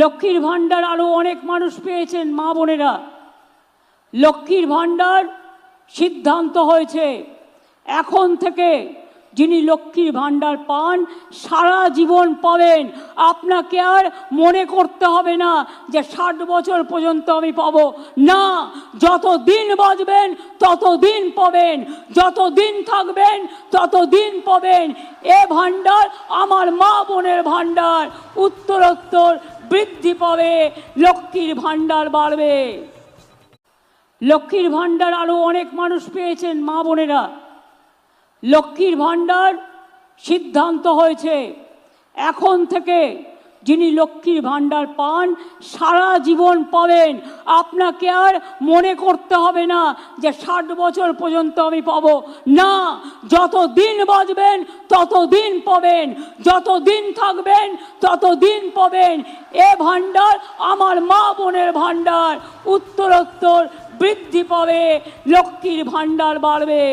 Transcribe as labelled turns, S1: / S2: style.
S1: লক্ষ্মীর ভাণ্ডার আরও অনেক মানুষ পেয়েছেন মা বোনেরা। লক্ষ্মীর ভাণ্ডার সিদ্ধান্ত হয়েছে এখন থেকে যিনি লক্ষ্মীর ভাণ্ডার পান সারা জীবন পাবেন। আপনাকে আর মনে করতে হবে না যে 60 বছর পর্যন্ত আমি পাবো না, যত দিন বাঁচবেন তত দিন পাবেন, যত দিন থাকবেন তত দিন পাবেন। এ ভাণ্ডার আমার মা বোনের ভাণ্ডার উত্তরোত্তর বৃদ্ধি পাবে, লক্ষ্মীর ভাণ্ডার বাড়বে। লক্ষ্মীর ভাণ্ডার আরও অনেক মানুষ পেয়েছেন মা বোনেরা। লক্ষ্মীর ভাণ্ডার সিদ্ধান্ত হয়েছে এখন থেকে যিনি লক্ষ্মীর ভাণ্ডার পান সারা জীবন পাবেন। আপনাকে আর মনে করতে হবে না যে 60 বছর পর্যন্ত আমি পাবো না, যত দিন বাঁচবেন তত দিন পাবেন, যত দিন থাকবেন তত দিন পাবেন। এ ভাণ্ডার আমার মা বোনের ভাণ্ডার উত্তরোত্তর বৃদ্ধি পাবে, লক্ষ্মীর ভাণ্ডার বাড়বে।